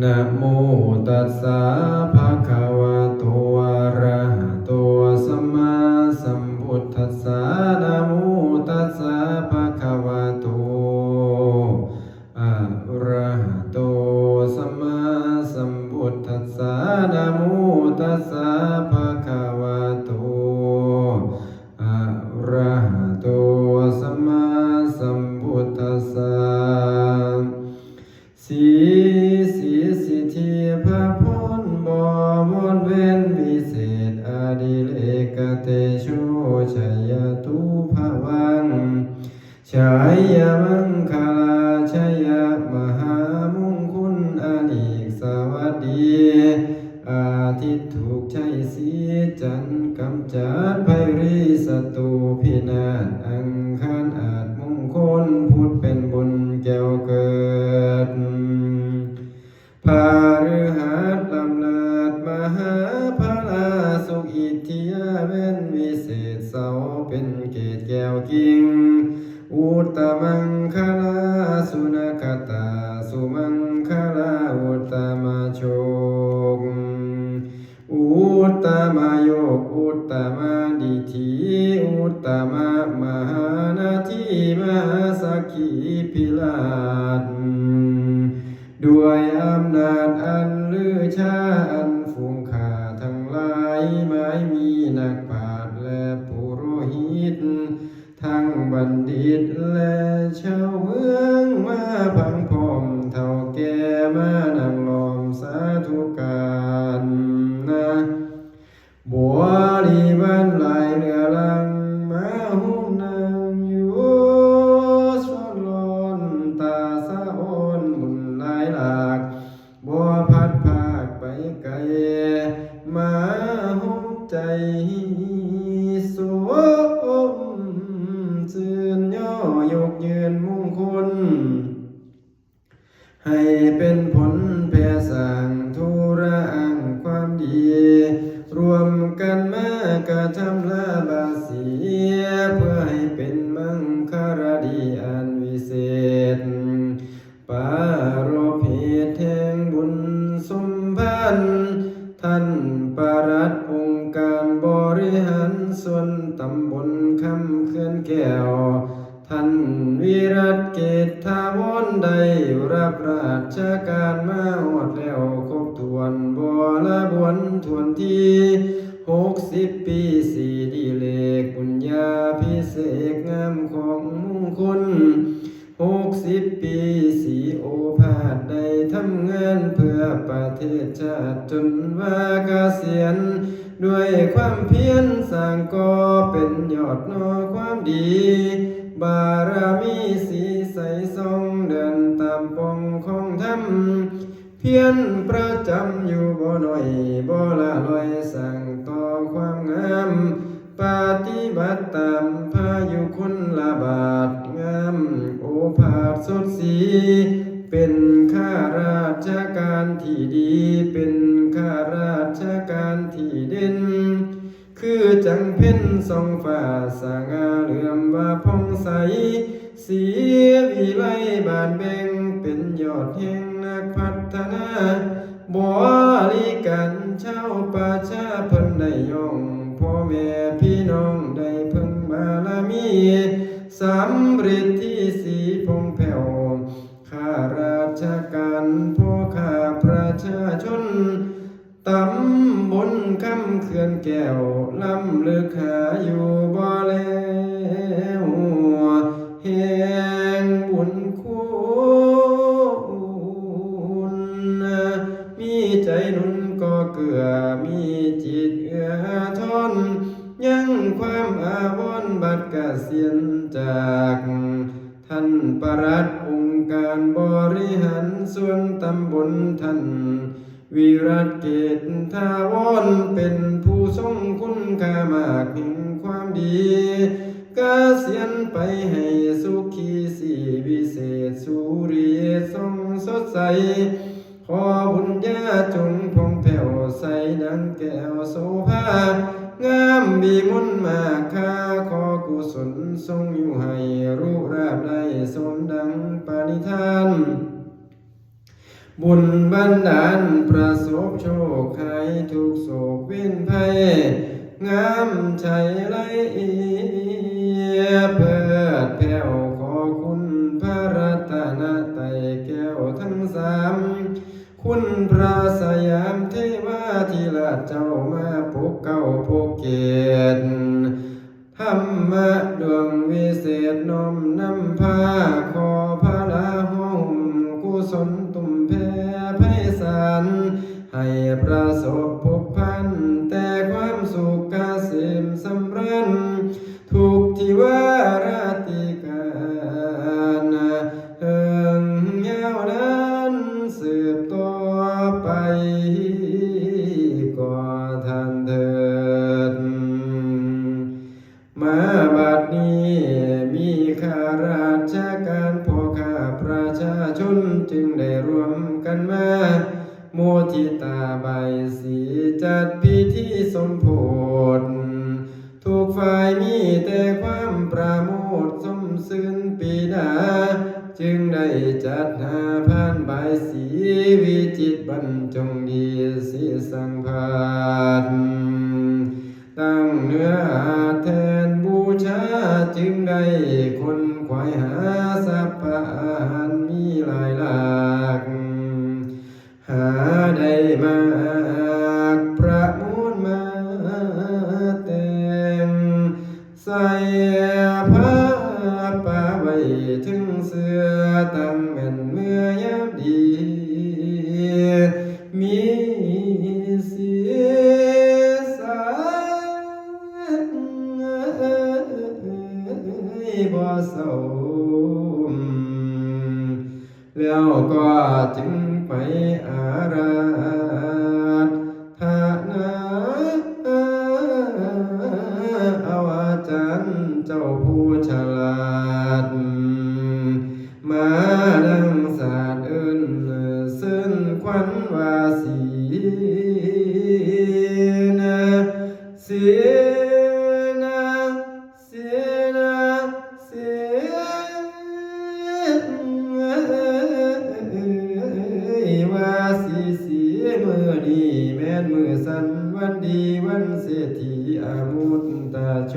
นะโมตัสสะภะคะวะโตอะระหะโตสัมมาสัมพุทธัสสะนะโมตัสสะภะคะวะโตอะระหะโตสัมมาสัมพุทธัสสะนะโมตัสสะภะคะวะโตอะระหะโตสัมมาสัมพุทธัสสะสีสิทธิพระพรบ่มนเว้นวิเศษอดิเรกเตโชชัยตุภวังชัยมังคลาชัยมหามงคลอเนกสวัสดีอาทิตย์ถูกชัยสีจันทร์กำจัดภัยรีศัตรูพินาศอังคารอาจมงคลพุทธเป็นบุญแก้วเกิดพาฤหัสลำเลิศมหาพลาสุขอิทธิยาเว้นวิเศษเสาเป็นเกศแก้วกิ่งอุตตมังคลาสุนคตาสุมังคลาอุตตมโชคอุตตมโยกอุตตมดิถีอุตตมมหานาทีมหาสักขีพิลาศด้วยอำนาจอันลือชาอันฝูงข่าทั้งหลายไม้มีนักปราชญ์และปุโรหิตทั้งบัณฑิตและชาวเมืองมาพังพร้อมเท่าแก่มานั่งล้อมสาธุการนะบัวลีวันหลายเรือลังมาหุ้มนางอยู่สวนลอนตาสะอ่อนมุนหลายหลากบัวพัดภาคไปไกลมาหุ้มใจสวมซื่นย่อยกยืนมงคลให้เป็นผลแผ่สั่งทุระอังความดีรวมกันมากระทำละบาสีเพื่อให้เป็นมังคารดีอันวิเศษปารภเหตุแห่งบุญสมพันธ์ท่านปรัดองค์การบริหารส่วนตำบลคำเขื่อนแก้วท่านวิรัตเกตทาวรได้รับราชการมาหอดแล้วครบถ้วนบ่ละบวนทวนที่60 ปีสีดีเลกบุญญาพิเศษงามของมงคล60 ปีสีโอภาสได้ทำงานเพื่อประเทศชาติจนว่าเกษียณด้วยความเพียรสร้างก่อเป็นยอดนอความดีบารมีสีใสส่องเดินตามปองของธรรมเพียรประจำอยู่บ่น้อยบ่ละลอยสั่งต่อความงามปฏิบัติตามพายุคนละบาทงามโอภาสสดสีเป็นข้าราชการที่ดีเป็นข้าราชการที่เด่นคือจังเพ็ญส่องฟ้าสง่าเหลื่อมว่าผ่องใสสีวิไลบานเบ่งเป็นยอดแห่งนักพัฒนาบริการชาวประชาเพิ่นได้ย่องพ่อแม่พี่น้องได้เพิ่งบารมีสำเร็จที่สีพงแผ่วข้าราชการพ่อข้าประชาชนตำบลคำเขื่อนแก้วลำเลือกหาอยู่บ่แล้วแห่งบุญคุณมีใจหนุนก็เกือมีจิตเอื้อทนยังความอาวรณ์บัดเกษียณจากท่านปลัดองค์การบริหารส่วนตำบลท่านวิรัตเกตทาวรเป็นผู้ทรงคุณค่ามากแห่งความดีเกษียณไปให้สุขีสีวิเศษสุริยทรงสดใสขอบุญญาจงพองแผ่วใสดังแก้วโสภางามบีมุนมาค่าขอกุศลทรงอยู่ให้รู้ราบได้สมดังปณิธาน บุญบันดาลประสบโชคให้ทุกโศกเว้นภัยงามชัยไรเอียเพิดแผ่วขอคุณพระรัตนตรัยแก้วทั้งสามคุณพระสยามเทวาธิราชเจ้ามาปกเก้าปกเกตธรรมะดวงวิเศษน้อมนำพาขอพระลาห้องกุศลตุ่มแผ่ไพศาลให้ประสบพบพันแต่ความสุขเกษมสำราญทุกที่ว่าราติการเฮิงยาวนานสืบต่อไปก่อทานเถิดมาบัดนี้มีข้าราชการพ่อข้าประชาชนจึงได้รวมกันมาโมทิตาใบายสีจัดพิธีสมโภชทุกฝ่ายมีแต่ความปราโมทย์สมซื่นปีดาจึงได้จัดหาพานใบายสีวิจิตรบรรจงดีสีสังพานตั้งเนื้อแทนบูชาจึงได้คนขวายหาสัพพะอาหารมีหลายหลากหาได้มากประมูลมาแต่งใส่ผ้าป่าไว้ถึงเสื้อตั้งแม่นเมื่อยามดีมีเสียสายบ่เศร้าแล้วก็จึงไปอาราธนาเอาอาจารย์เจ้าผู้ฉลาดมาดังศาสตร์เอิ้นซึ่งควันวาสีนะเสียนะเสียนะเสียว่าสีมือนี้แม่นมือสันวันดีวันเศรษฐีอามุตตาโช